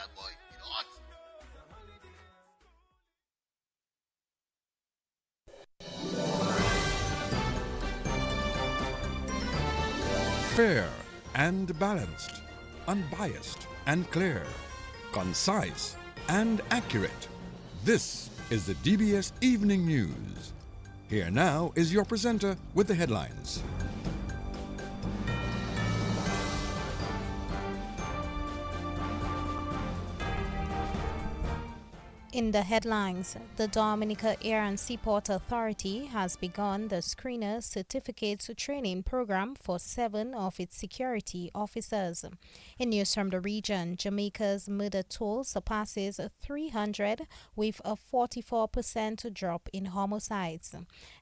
that boy. You know what? Fair and balanced, unbiased and clear, concise and accurate. This is the DBS Evening News. Here now is your presenter with the headlines. In the headlines, the Dominica Air and Seaport Authority has begun the Screener Certificate Training Program for 7 of its security officers. In news from the region, Jamaica's murder toll surpasses 300 with a 44% drop in homicides.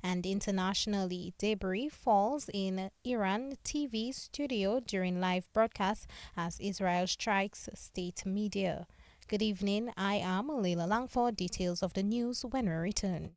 And internationally, debris falls in Iran TV studio during live broadcast as Israel strikes state media. Good evening, I am Leila Langford. Details of the news when we return.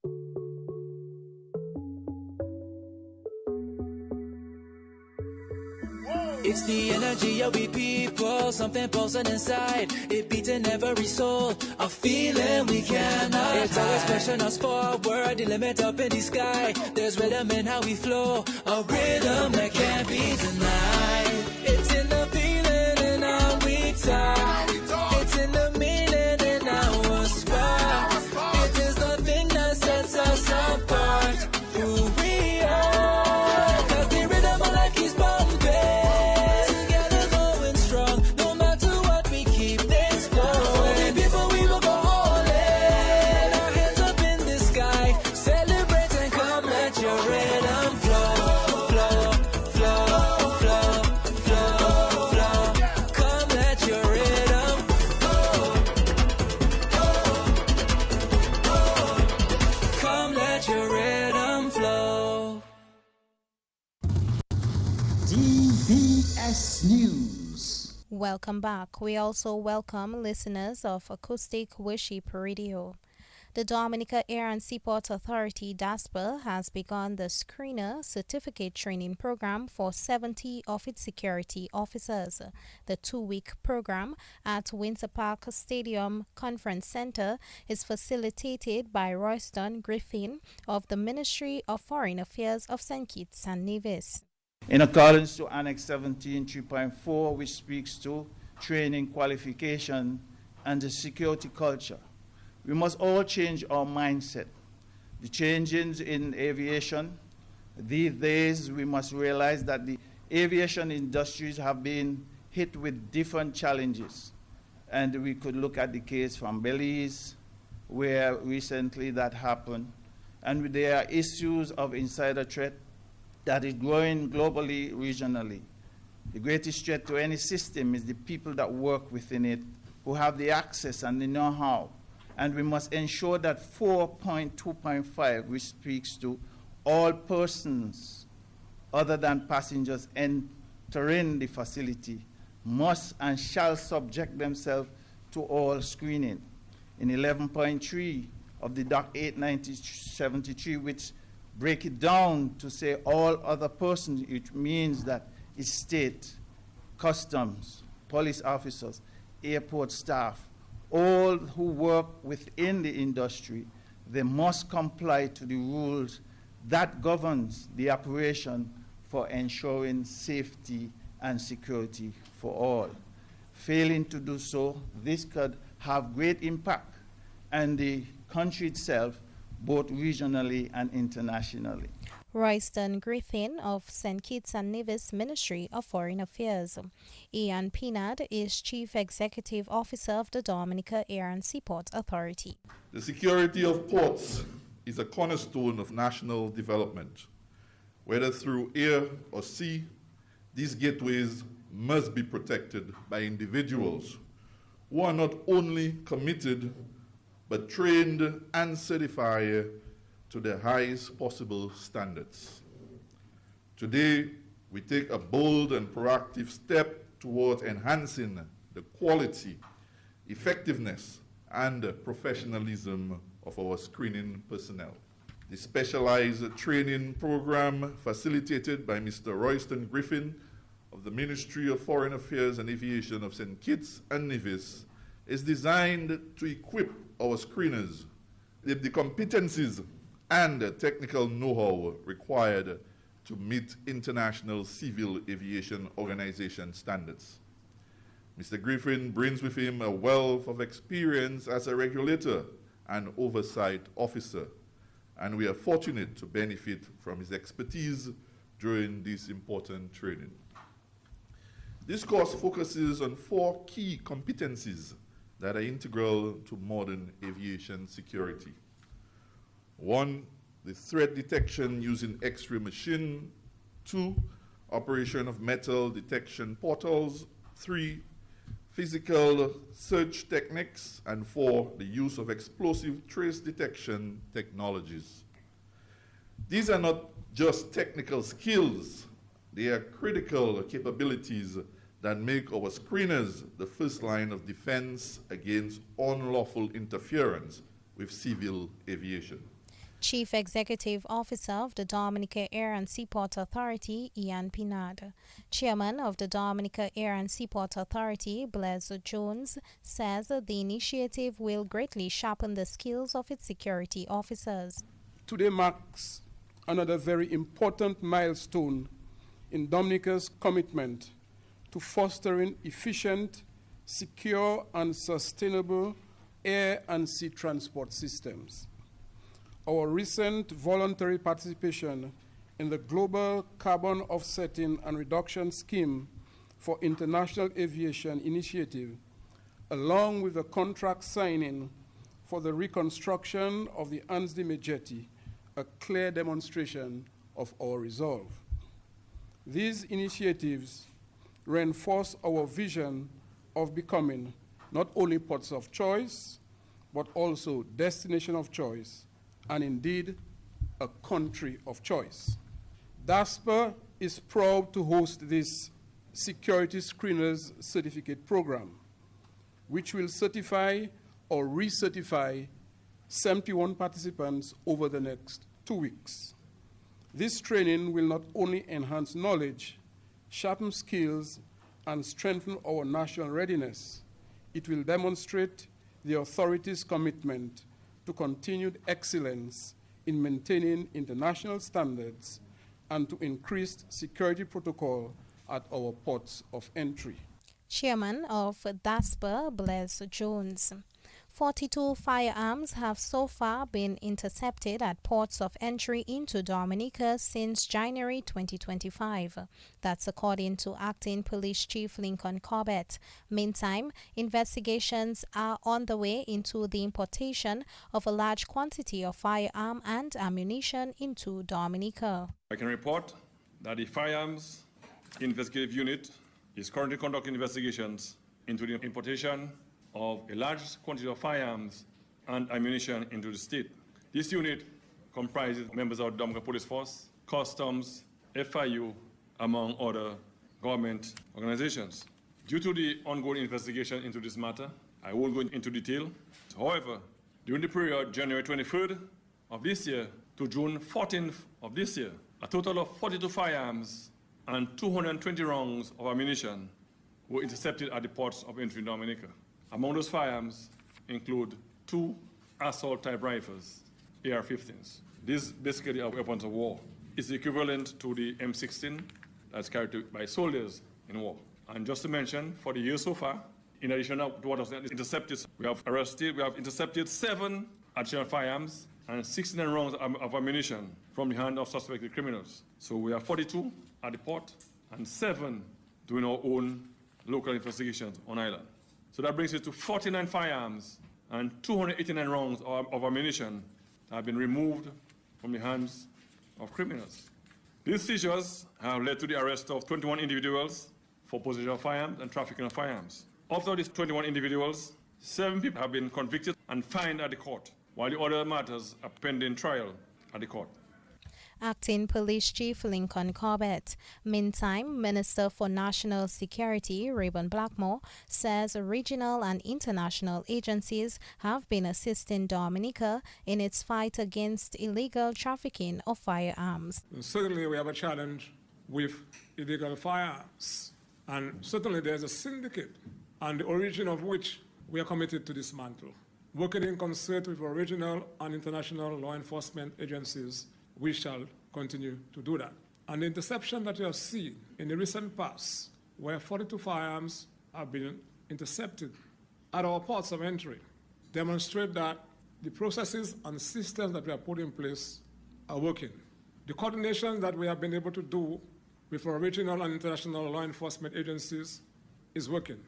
It's the energy of we people, something pulsing inside. It beating every soul, a feeling we cannot hide. It's always pushing us forward, the limit up in the sky. There's rhythm in how we flow, a rhythm that can't be denied. It's in the feeling in how we talk. It's in the meaning in our spot. It is the thing that sets us apart. Who we are, 'cause the rhythm of life keeps bumping. Together going strong, no matter what we keep things flowing. For the people we will go all in. Our hands up in the sky, celebrate and come let your rhythm flow. Flow, flow, flow, flow, flow. Come let your rhythm flow. Come let your rhythm flow. DBS News. Welcome back. We also welcome listeners of Acoustic Worship Radio. The Dominica Air and Seaport Authority DASPA has begun the Screener Certificate Training Program for 70 of its security officers. The 2-week program at Windsor Park Stadium Conference Center is facilitated by Royston Griffin of the Ministry of Foreign Affairs of St. Kitts and Nevis. In accordance to Annex 17 3.4, which speaks to training qualification and the security culture, we must all change our mindset. The changes in aviation, these days we must realize that the aviation industries have been hit with different challenges. And we could look at the case from Belize, where recently that happened. And there are issues of insider threat that is growing globally, regionally. The greatest threat to any system is the people that work within it, who have the access and the know-how. And we must ensure that 4.2.5, which speaks to all persons other than passengers entering the facility, must and shall subject themselves to all screening. In 11.3 of the Doc 890/73, which break it down to say all other persons, it means that it's state, customs, police officers, airport staff, all who work within the industry, they must comply to the rules that governs the operation for ensuring safety and security for all. Failing to do so, this could have great impact on the country itself, both regionally and internationally. Royston Griffin of St. Kitts and Nevis Ministry of Foreign Affairs. Ian Pinard is Chief Executive Officer of the Dominica Air and Seaport Authority. The security of ports is a cornerstone of national development. Whether through air or sea, these gateways must be protected by individuals who are not only committed but trained and certified to the highest possible standards. Today, we take a bold and proactive step towards enhancing the quality, effectiveness, and professionalism of our screening personnel. The specialized training program facilitated by Mr. Royston Griffin of the Ministry of Foreign Affairs and Aviation of St. Kitts and Nevis is designed to equip our screeners with the competencies and technical know-how required to meet international civil aviation organization standards. Mr. Griffin brings with him a wealth of experience as a regulator and oversight officer, and we are fortunate to benefit from his expertise during this important training. This course focuses on 4 key competencies that are integral to modern aviation security. 1, the threat detection using X-ray machine. 2, operation of metal detection portals. 3, physical search techniques. And 4, the use of explosive trace detection technologies. These are not just technical skills, they are critical capabilities that make our screeners the first line of defense against unlawful interference with civil aviation. Chief Executive Officer of the Dominica Air and Seaport Authority, Ian Pinard. Chairman of the Dominica Air and Seaport Authority, Blaise Jones, says the initiative will greatly sharpen the skills of its security officers. Today marks another very important milestone in Dominica's commitment to fostering efficient, secure, and sustainable air and sea transport systems. Our recent voluntary participation in the Global Carbon Offsetting and Reduction Scheme for International Aviation Initiative, along with the contract signing for the reconstruction of the Ansdi jetty, a clear demonstration of our resolve. These initiatives reinforce our vision of becoming not only ports of choice, but also destination of choice, and indeed a country of choice. DASPA is proud to host this Security Screeners Certificate Program, which will certify or recertify 71 participants over the next 2 weeks. This training will not only enhance knowledge, sharpen skills, and strengthen our national readiness, it will demonstrate the authority's commitment to continued excellence in maintaining international standards and to increased security protocol at our ports of entry. Chairman of DASPA, Blaise Jones. 42 firearms have so far been intercepted at ports of entry into Dominica since January 2025. That's according to Acting Police Chief Lincoln Corbett. Meantime, investigations are on the way into the importation of a large quantity of firearm and ammunition into Dominica. I can report that the Firearms Investigative Unit is currently conducting investigations into the importation of a large quantity of firearms and ammunition into the state. This unit comprises members of the Dominica Police Force, Customs, FIU, among other government organizations. Due to the ongoing investigation into this matter, I won't go into detail. However, during the period January 23rd of this year to June 14th of this year, a total of 42 firearms and 220 rounds of ammunition were intercepted at the ports of entry in Dominica. Among those firearms include 2 assault-type rifles, AR-15s. These basically are weapons of war. It's equivalent to the M16 that's carried by soldiers in war. And just to mention, for the year so far, in addition to what was intercepted, we have intercepted 7 additional firearms and 69 rounds of ammunition from the hand of suspected criminals. So we have 42 at the port and 7 doing our own local investigations on island. So that brings it to 49 firearms and 289 rounds of ammunition that have been removed from the hands of criminals. These seizures have led to the arrest of 21 individuals for possession of firearms and trafficking of firearms. Of these 21 individuals, 7 people have been convicted and fined at the court, while the other matters are pending trial at the court. Acting Police Chief Lincoln Corbett. Meantime, Minister for National Security, Rayburn Blackmore, says regional and international agencies have been assisting Dominica in its fight against illegal trafficking of firearms. Certainly we have a challenge with illegal firearms, and certainly there's a syndicate, and the origin of which we are committed to dismantle. Working in concert with regional and international law enforcement agencies, we shall continue to do that. And the interception that you have seen in the recent past, where 42 firearms have been intercepted at our ports of entry, demonstrate that the processes and systems that we have put in place are working. The coordination that we have been able to do with our regional and international law enforcement agencies is working.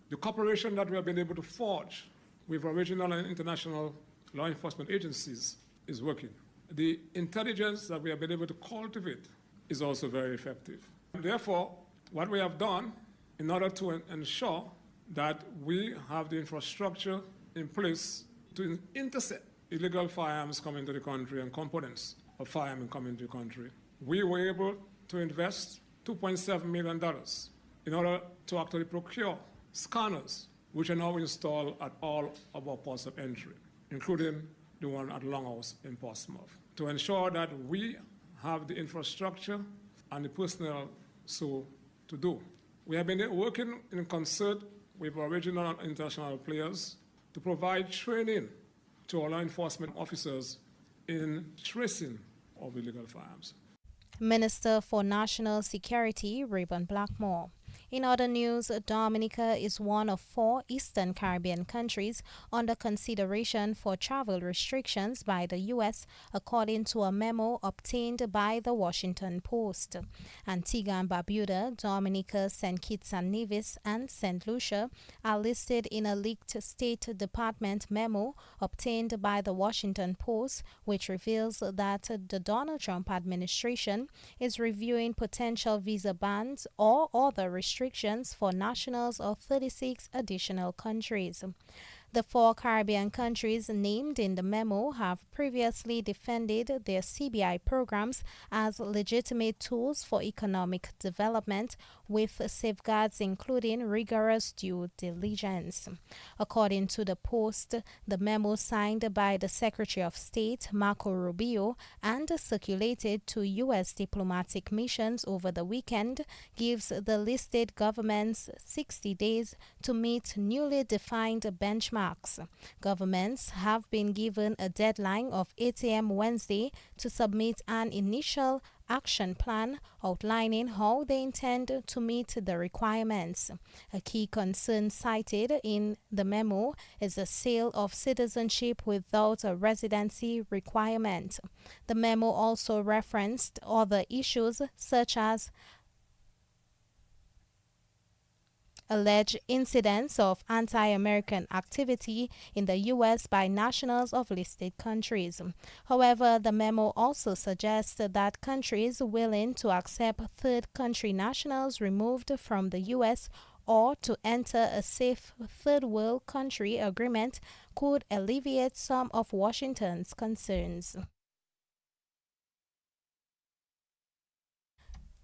The cooperation that we have been able to forge with our regional and international law enforcement agencies is working. The intelligence that we have been able to cultivate is also very effective. Therefore, what we have done in order to ensure that we have the infrastructure in place to intercept illegal firearms coming to the country and components of firearms coming to the country, we were able to invest $2.7 million in order to actually procure scanners, which are now installed at all of our ports of entry, including the one at Longhouse in Portsmouth, to ensure that we have the infrastructure and the personnel so to do. We have been working in concert with our regional and international players to provide training to our law enforcement officers in tracing of illegal firearms. Minister for National Security, Rayburn Blackmore. In other news, Dominica is one of 4 Eastern Caribbean countries under consideration for travel restrictions by the U.S., according to a memo obtained by the Washington Post. Antigua and Barbuda, Dominica, St. Kitts and Nevis, and St. Lucia are listed in a leaked State Department memo obtained by the Washington Post, which reveals that the Donald Trump administration is reviewing potential visa bans or other restrictions for nationals of 36 additional countries. The 4 Caribbean countries named in the memo have previously defended their CBI programs as legitimate tools for economic development, with safeguards including rigorous due diligence. According to the Post, the memo signed by the Secretary of State, Marco Rubio, and circulated to U.S. diplomatic missions over the weekend gives the listed governments 60 days to meet newly defined benchmarks. Governments have been given a deadline of 8 a.m. Wednesday to submit an initial action plan outlining how they intend to meet the requirements. A key concern cited in the memo is the sale of citizenship without a residency requirement. The memo also referenced other issues such as alleged incidents of anti-American activity in the U.S. by nationals of listed countries. However, the memo also suggests that countries willing to accept third country nationals removed from the U.S. or to enter a safe third world country agreement could alleviate some of Washington's concerns.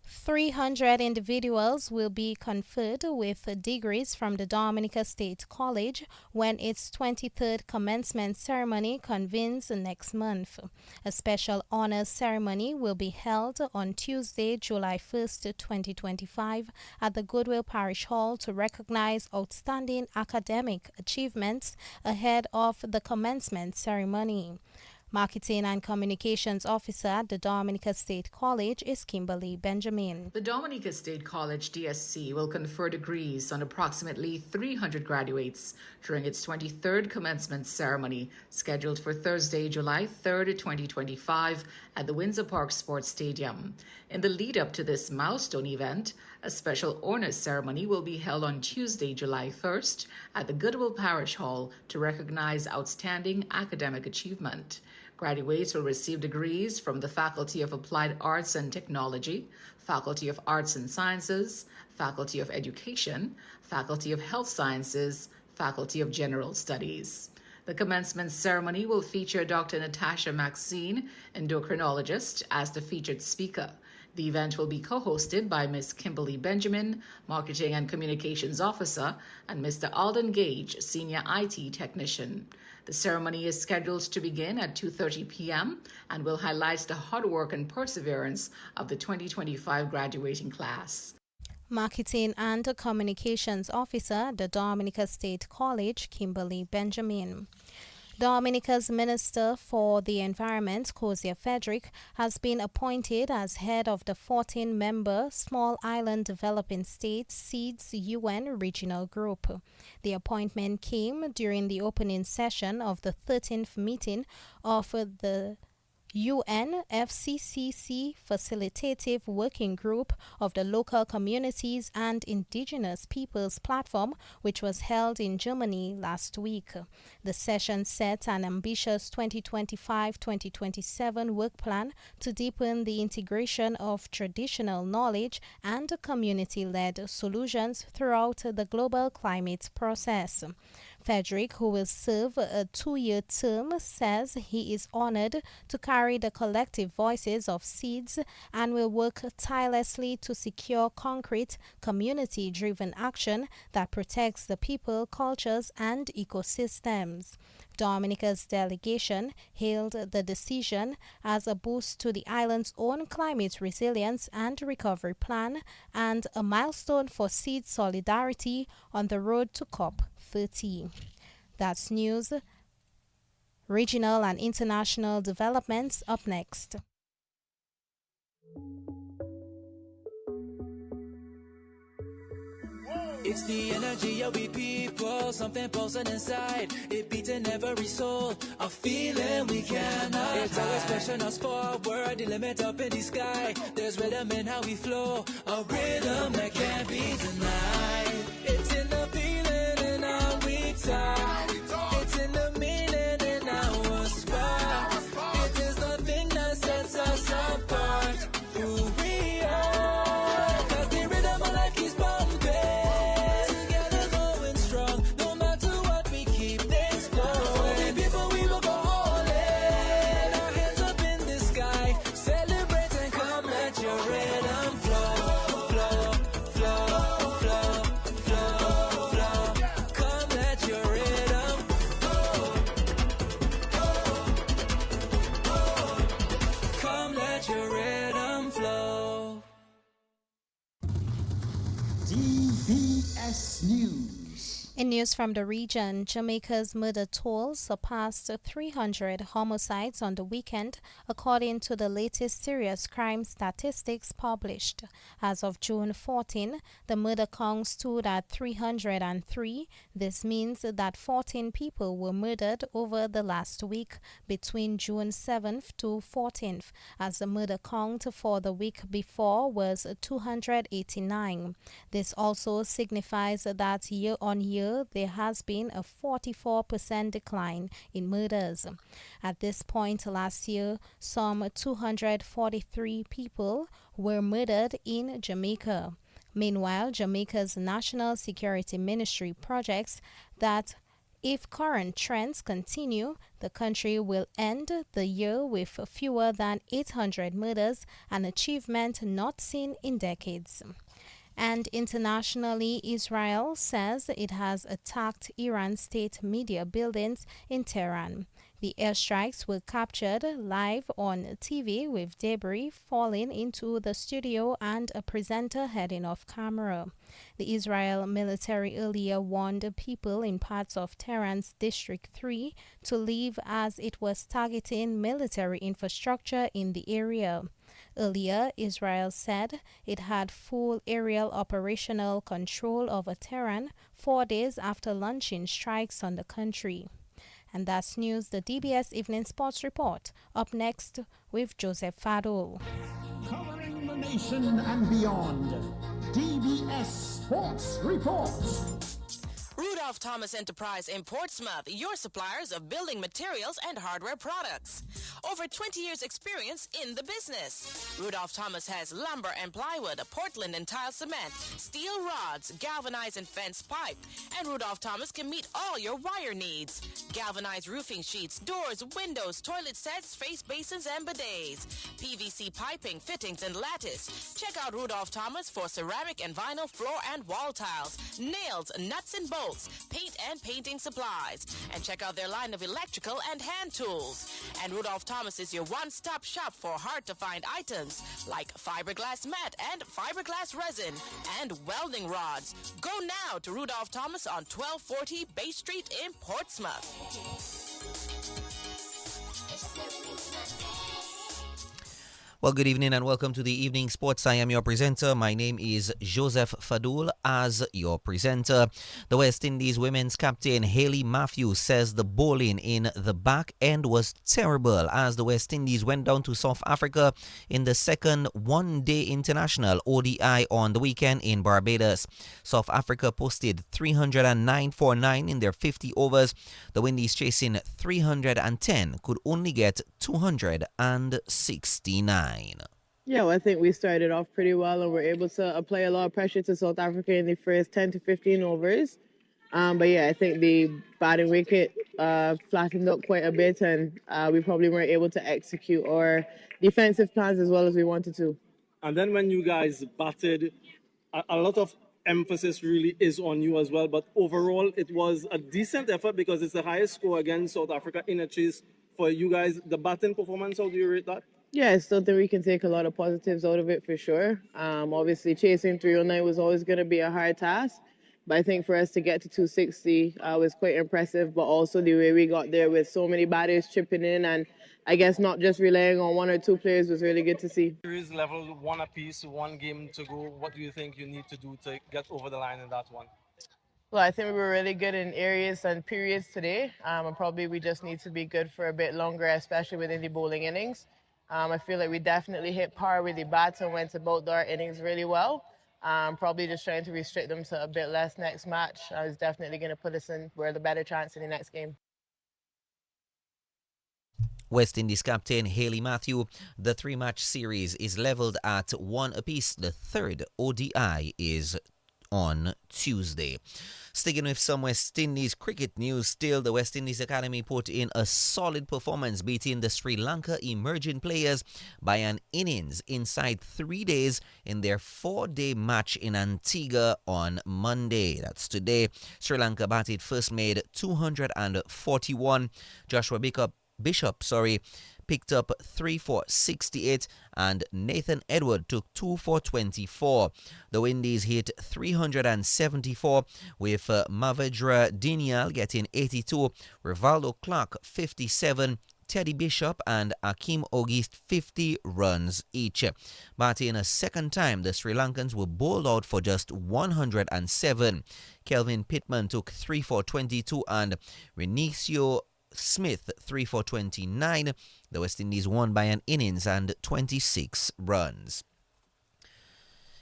300 individuals will be conferred with degrees from the Dominica State College when its 23rd commencement ceremony convenes next month. A special honors ceremony will be held on Tuesday, July 1st, 2025 at the Goodwill Parish Hall to recognize outstanding academic achievements ahead of the commencement ceremony. Marketing and Communications Officer at the Dominica State College is Kimberly Benjamin. The Dominica State College DSC will confer degrees on approximately 300 graduates during its 23rd commencement ceremony, scheduled for Thursday, July 3rd, 2025 at the Windsor Park Sports Stadium. In the lead-up to this milestone event, a special honors ceremony will be held on Tuesday, July 1st at the Goodwill Parish Hall to recognize outstanding academic achievement. Graduates will receive degrees from the Faculty of Applied Arts and Technology, Faculty of Arts and Sciences, Faculty of Education, Faculty of Health Sciences, Faculty of General Studies. The commencement ceremony will feature Dr. Natasha Maxine, endocrinologist, as the featured speaker. The event will be co-hosted by Ms. Kimberly Benjamin, Marketing and Communications Officer, and Mr. Alden Gage, Senior IT Technician. The ceremony is scheduled to begin at 2:30 p.m. and will highlight the hard work and perseverance of the 2025 graduating class. Marketing and Communications Officer at the Dominica State College, Kimberly Benjamin. Dominica's Minister for the Environment, Kozia Frederick, has been appointed as head of the 14-member Small Island Developing States SEEDS UN Regional Group. The appointment came during the opening session of the 13th meeting of the UNFCCC Facilitative Working Group of the Local Communities and Indigenous Peoples Platform, which was held in Germany last week. The session set an ambitious 2025-2027 work plan to deepen the integration of traditional knowledge and community-led solutions throughout the global climate process. Frederick, who will serve a 2-year term, says he is honored to carry the collective voices of SEEDS and will work tirelessly to secure concrete, community-driven action that protects the people, cultures, and ecosystems. Dominica's delegation hailed the decision as a boost to the island's own climate resilience and recovery plan and a milestone for SEED solidarity on the road to COP30. That's news. Regional and international developments up next. It's the energy of we people, something pulsing inside. It beating every soul, a feeling we cannot. It's always pushing us forward, the limit up in the sky. There's rhythm in how we flow, a rhythm that can't be denied. It's in the feeling in how we talk. It's in the meaning in our spot. It is the thing that sets us apart. Who we are, 'cause the rhythm of life keeps pumping. DBS News. In news from the region, Jamaica's murder toll surpassed 300 homicides on the weekend, according to the latest serious crime statistics published. As of June 14, the murder count stood at 303. This means that 14 people were murdered over the last week between June 7th to 14th, as the murder count for the week before was 289. This also signifies that year-on-year there has been a 44% decline in murders. At this point last year, some 243 people were murdered in Jamaica. Meanwhile, Jamaica's National Security Ministry projects that if current trends continue, the country will end the year with fewer than 800 murders, an achievement not seen in decades. And internationally, Israel says it has attacked Iran state media buildings in Tehran. The airstrikes were captured live on TV with debris falling into the studio and a presenter heading off camera. The Israel military earlier warned people in parts of Tehran's District 3 to leave as it was targeting military infrastructure in the area. Earlier, Israel said it had full aerial operational control over Tehran 4 days after launching strikes on the country. And that's news, the DBS Evening Sports Report. Up next with Joseph Fado. Covering the nation and beyond. DBS Sports Report. Rudolph Thomas Enterprise in Portsmouth, your suppliers of building materials and hardware products. Over 20 years experience in the business. Rudolph Thomas has lumber and plywood, Portland and tile cement, steel rods, galvanized and fence pipe. And Rudolph Thomas can meet all your wire needs. Galvanized roofing sheets, doors, windows, toilet sets, face basins and bidets. PVC piping, fittings and lattice. Check out Rudolph Thomas for ceramic and vinyl floor and wall tiles, nails, nuts and bolts, paint and painting supplies. And check out their line of electrical and hand tools. And Rudolph Thomas is your one-stop shop for hard-to-find items like fiberglass mat and fiberglass resin and welding rods. Go now to Rudolph Thomas on 1240 Bay Street in Portsmouth. Well, good evening and welcome to the Evening Sports. I am your presenter. My name is Joseph Fadul as your presenter. The West Indies women's captain Hayley Matthews says the bowling in the back end was terrible as the West Indies went down to South Africa in the second one-day international ODI on the weekend in Barbados. South Africa posted 309 for 9 in their 50 overs. The Windies chasing 310 could only get 269. Yeah, well, I think we started off pretty well and were able to apply a lot of pressure to South Africa in the first 10 to 15 overs. But yeah, I think the batting wicket flattened up quite a bit and we probably weren't able to execute our defensive plans as well as we wanted to. And then when you guys batted, a lot of emphasis really is on you as well. But overall, it was a decent effort because it's the highest score against South Africa in a chase for you guys. The batting performance, how do you rate that? Yeah, I still think we can take a lot of positives out of it for sure. Obviously, chasing 309 was always going to be a hard task. But I think for us to get to 260 was quite impressive. But also the way we got there with so many batters chipping in and I guess not just relying on one or two players was really good to see. Series level one apiece, one game to go. What do you think you need to do to get over the line in that one? Well, I think we were really good in areas and periods today. And probably we just need to be good for a bit longer, especially within the bowling innings. I feel like we definitely hit par with the bats and went about our innings really well. Probably just trying to restrict them to a bit less next match. I was definitely going to put us in where the better chance in the next game. West Indies captain Hayley Matthews, the three-match series is leveled at 1 apiece. The third ODI is on Tuesday. Sticking with some West Indies cricket news still, the West Indies Academy put in a solid performance beating the Sri Lanka emerging players by an innings inside 3 days in their 4-day match in Antigua on Monday. That's today. Sri Lanka batted first, made 241. Joshua Bishop picked up 3 for 68 and Nathan Edward took 2 for 24. The Windies hit 374 with Mavendra Dinial getting 82, Rivaldo Clark 57, Teddy Bishop and Akeem Ogist 50 runs each. Batting a second time, the Sri Lankans were bowled out for just 107. Kelvin Pittman took 3 for 22 and Renisio Smith 3 for 29. The West Indies won by an innings and 26 runs.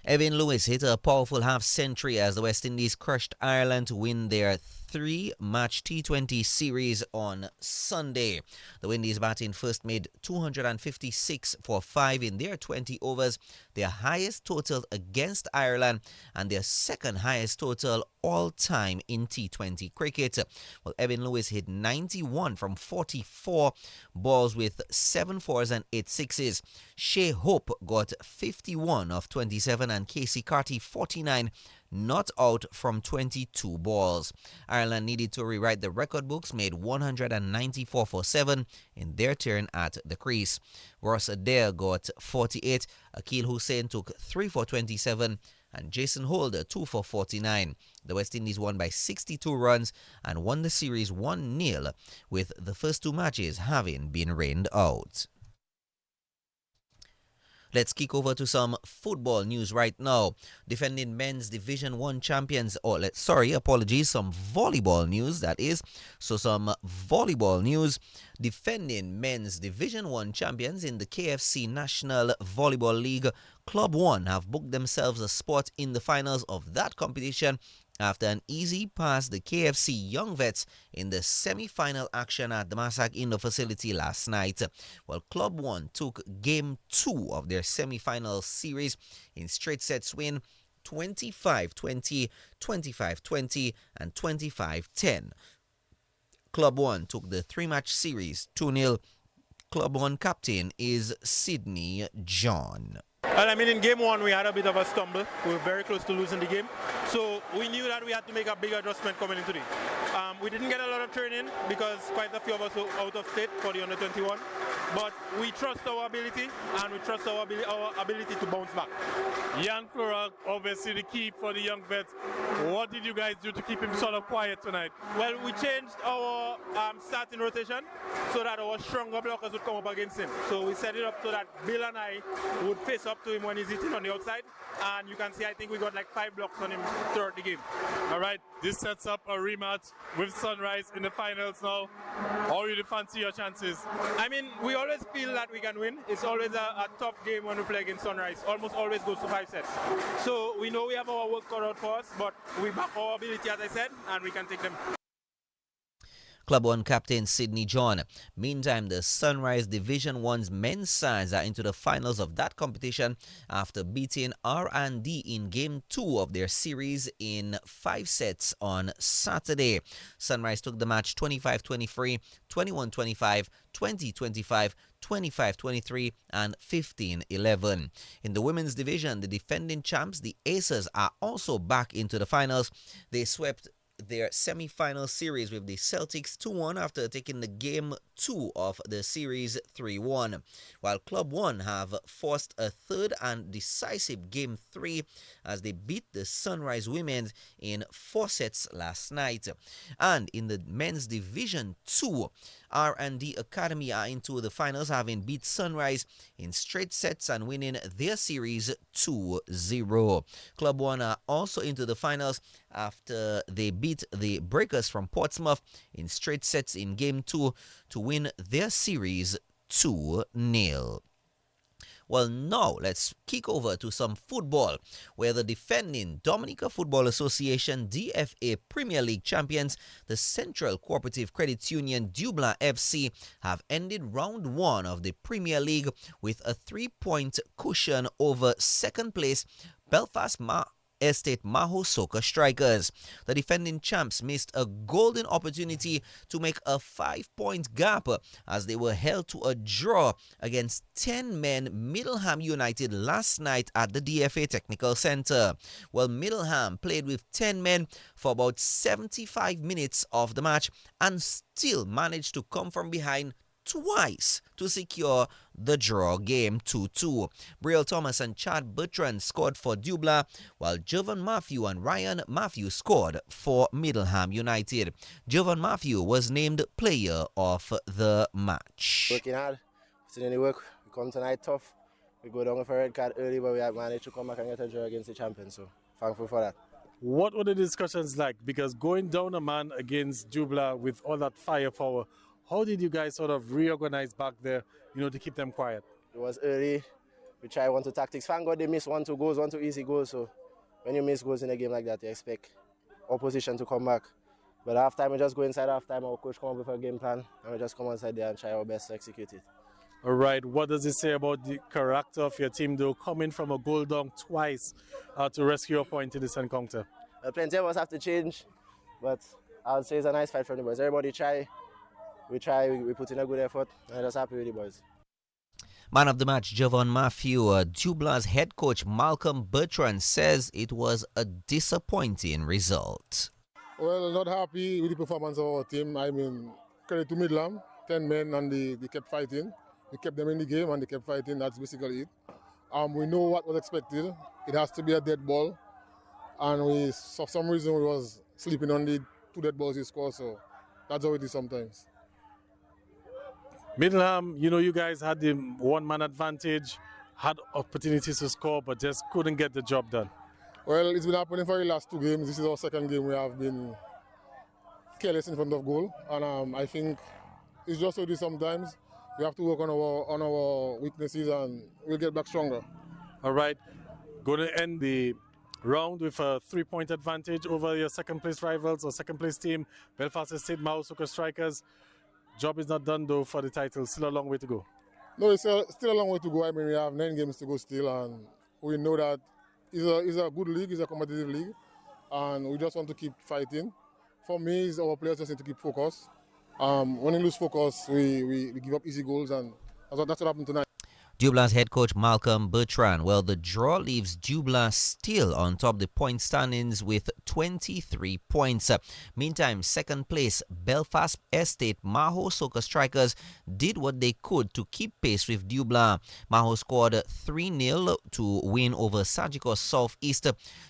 Evan Lewis hit a powerful half-century as the West Indies crushed Ireland to win their 3-match T20 series on Sunday. The Windies batting first made 256 for 5 in their 20 overs, their highest total against Ireland and their second highest total all-time in T20 cricket. Well, Evan Lewis hit 91 from 44 balls with 7 fours and 8 sixes. Shea Hope got 51 of 27 and Casey Carty 49, not out from 22 balls. Ireland needed to rewrite the record books, made 194 for 7 in their turn at the crease. Ross Adair got 48, Akil Hussain took 3 for 27, and Jason Holder 2 for 49. The West Indies won by 62 runs and won the series 1-0, with the first 2 matches having been rained out. Let's kick over to some football news right now. Defending men's Division 1 champions, some volleyball news, that is. So some volleyball news. Defending men's Division 1 champions in the KFC National Volleyball League, Club 1 have booked themselves a spot in the finals of that competition after an easy past the KFC Young Vets in the semi-final action at the Masak Indoor facility last night. Well, Club 1 took Game 2 of their semi-final series in straight sets win 25-20, 25-20, and 25-10. Club 1 took the 3-match series 2-0. Club 1 captain is Sydney John. Well, I mean, in game one, we had a bit of a stumble. We were very close to losing the game. So we knew that we had to make a big adjustment coming in today. We didn't get a lot of training because quite a few of us were out of state for the under-21. But we trust our ability, and we trust our ability to bounce back. Jan Florak, obviously the key for the young vet. What did you guys do to keep him sort of quiet tonight? Well, we changed our starting rotation so that our stronger blockers would come up against him. So we set it up so that Bill and I would face up to him when he's hitting on the outside. And you can see, I think we got like 5 blocks on him throughout the game. All right, this sets up a rematch with Sunrise in the finals now. How do you fancy your chances? I mean, we always feel that we can win. It's always a tough game when we play against Sunrise. Almost always goes to 5 sets. So we know we have our work cut out for us, but we back our ability, as I said, and we can take them. Club 1 captain Sidney John. Meantime, the Sunrise Division 1's men's sides are into the finals of that competition after beating R&D in Game 2 of their series in 5 sets on Saturday. Sunrise took the match 25-23, 21-25, 20-25, 25-23 and 15-11. In the women's division, the defending champs, the Aces, are also back into the finals. They swept their semi-final series with the Celtics 2-1 after taking the Game 2 of the series 3-1, while Club 1 have forced a third and decisive Game 3 as they beat the Sunrise Women in 4 sets last night. And in the men's Division 2, R&D Academy are into the finals, having beat Sunrise in straight sets and winning their series 2-0. Club 1 are also into the finals after they beat the Breakers from Portsmouth in straight sets in Game 2 to win their series 2-0. Well, now let's kick over to some football, where the defending Dominica Football Association DFA Premier League champions, the Central Cooperative Credit Union Dubla FC, have ended round 1 of the Premier League with a 3-point cushion over second place Belfast Estate Maho Soccer Strikers. The defending champs missed a golden opportunity to make a 5-point gap as they were held to a draw against 10-men Middleham United last night at the DFA Technical Centre. Well, Middleham played with 10 men for about 75 minutes of the match and still managed to come from behind twice to secure the draw game 2-2. Brielle Thomas and Chad Bertrand scored for Dubla, while Jovan Matthew and Ryan Matthew scored for Middleham United. Jovan Matthew was named player of the match. Working hard, putting in the work. We come tonight tough. We go down with a red card early, but we have managed to come back and get a draw against the champions, so thankful for that. What were the discussions like? Because going down a man against Dubla with all that firepower, how did you guys sort of reorganize back there, to keep them quiet? It was early. We tried 1-2 tactics. Thank God they missed 1-2 goals, 1-2 easy goals. So when you miss goals in a game like that, you expect opposition to come back. But after time, we just go inside half-time, our coach come up with a game plan, and we just come inside there and try our best to execute it. All right, what does it say about the character of your team, though, coming from a goal down twice to rescue a point in this encounter? Plenty of us have to change, but I would say it's a nice fight from the boys. Everybody try. We put in a good effort, and I'm just happy with the boys. Man of the match, Jovan Matthew. Dubla's head coach, Malcolm Bertrand, says it was a disappointing result. Well, not happy with the performance of our team. I mean, credit to Middleham, 10 men, and they kept fighting. We kept them in the game, and they kept fighting. That's basically it. We know what was expected. It has to be a dead ball. And for some reason, we was sleeping on the 2 dead balls he scored, so that's how it is sometimes. Middleham, you guys had the 1-man advantage, had opportunities to score, but just couldn't get the job done. Well, it's been happening for the last 2 games. This is our 2nd game. We have been careless in front of goal, and I think it's just so it is sometimes. We have to work on our weaknesses, and we'll get back stronger. All right, going to end the round with a 3-point advantage over your second-place rivals or second-place team, Belfast Estate Maho Soccer Strikers. Job is not done, though, for the title. Still a long way to go. No, it's still a long way to go. I mean, we have 9 games to go still, and we know that it's a good league, it's a competitive league, and we just want to keep fighting. For me, our players just need to keep focused. When we lose focus, we give up easy goals, and that's what happened tonight. Dublin's head coach Malcolm Bertrand. Well, the draw leaves Dublin still on top the point standings with 23 points. Meantime, second place Belfast Estate Maho Soccer Strikers did what they could to keep pace with Dublin. Maho scored 3-0 to win over Sagicor South East.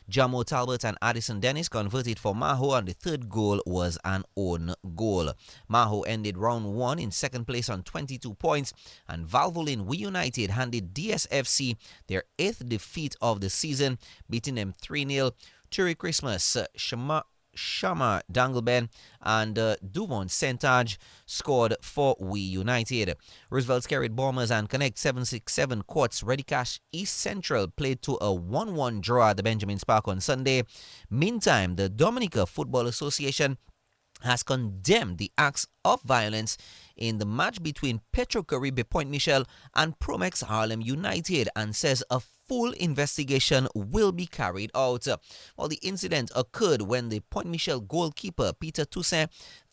Jamo Talbot and Addison Dennis converted for Maho, and the third goal was an own goal. Maho ended round 1 in second place on 22 points, and Valvoline We United handed DSFC their 8th defeat of the season, beating them 3-0. Cherry Christmas, Shama Dangleben and Duvon Sentage scored for We United. Roosevelt's carried Bombers and Connect 767 Courts Ready Cash East Central played to a 1-1 draw at the Benjamin's Park on Sunday. Meantime, the Dominica Football Association has condemned the acts of violence in the match between Petro Caribe Point Michel and Promex Harlem United and says a full investigation will be carried out. Well, the incident occurred when the Point Michel goalkeeper Peter Toussaint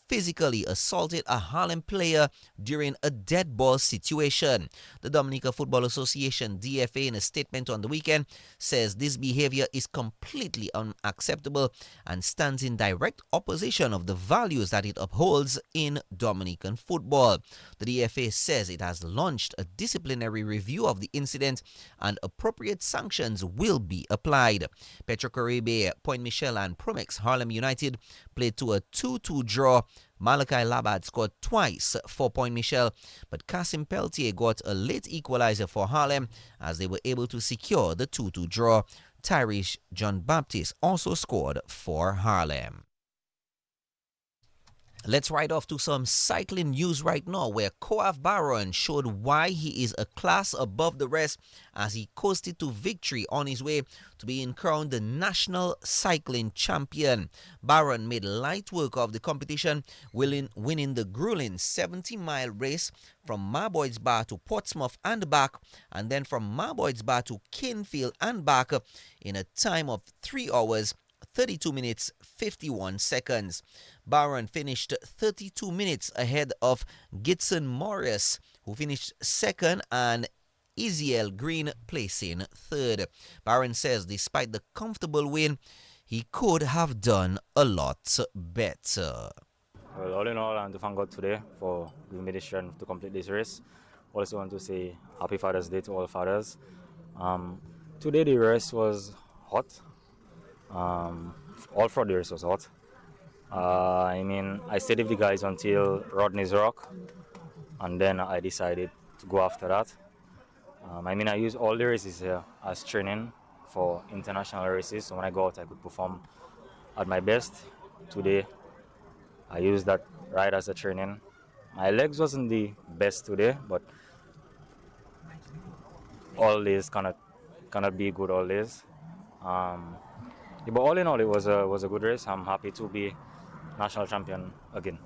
physically assaulted a Harlem player during a dead ball situation. The Dominica Football Association, DFA, in a statement on the weekend says this behavior is completely unacceptable and stands in direct opposition of the values that it upholds in Dominican football. The DFA says it has launched a disciplinary review of the incident and appropriate sanctions will be applied. Petro Caribe, Point Michel and Promex Harlem United played to a 2-2 draw. Malachi Labad scored twice for Point Michel, but Kasim Peltier got a late equalizer for Harlem as they were able to secure the 2-2 draw. Tyrish John Baptist also scored for Harlem. Let's ride off to some cycling news right now, where Coaf Baron showed why he is a class above the rest as he coasted to victory on his way to being crowned the national cycling champion. Baron made light work of the competition, winning the grueling 70-mile race from Marboy's Bar to Portsmouth and back, and then from Marboy's Bar to Kinfield and back in a time of 3 hours 32 minutes 51 seconds. Baron finished 32 minutes ahead of Gitson Morris, who finished second, and Eziel Green placing third. Baron says despite the comfortable win, he could have done a lot better. Well, all in all, I want to thank God today for giving me the strength to complete this race. Also want to say Happy Father's Day to all fathers. Today the race was hot. All throughout the race was hot. I stayed with the guys until Rodney's Rock, and then I decided to go after that. I use all the races here as training for international races, so when I go out I could perform at my best. Today I used that ride as a training. My legs wasn't the best today, but all days cannot be good all days. But all in all, it was a good race. I'm happy to be national champion again.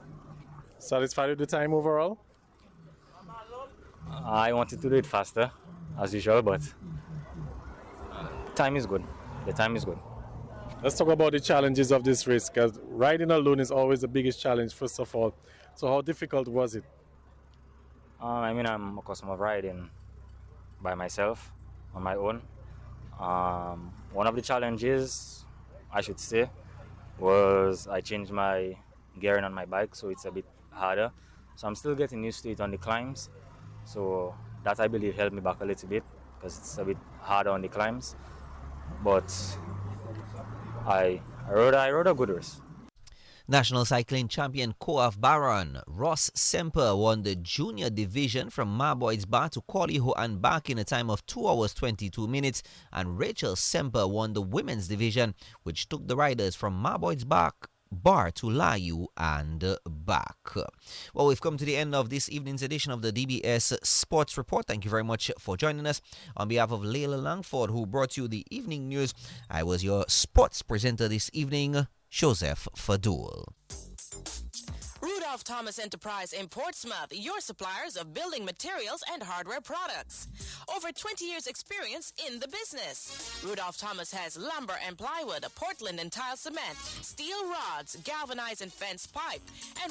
Satisfied with the time overall? I wanted to do it faster, as usual, but time is good. The time is good. Let's talk about the challenges of this race, because riding alone is always the biggest challenge, first of all. So how difficult was it? I'm accustomed to riding by myself, on my own. One of the challenges, I should say, was I changed my gearing on my bike, so it's a bit harder. So I'm still getting used to it on the climbs. So that, I believe, held me back a little bit because it's a bit harder on the climbs. But I rode a good race. National cycling champion Coaf Baron Ross Semper won the junior division from Marboy's Bar to Qualiho and back in a time of 2 hours 22 minutes, and Rachel Semper won the women's division, which took the riders from Marboy's Bar to Layu and back. Well, we've come to the end of this evening's edition of the DBS Sports Report. Thank you very much for joining us. On behalf of Layla Langford, who brought you the evening news, I was your sports presenter this evening, Joseph Fadul. Rudolph Thomas Enterprise in Portsmouth, your suppliers of building materials and hardware products. Over 20 years experience in the business. Rudolph Thomas has lumber and plywood, Portland and tile cement, steel rods, galvanized and fenced pipe, and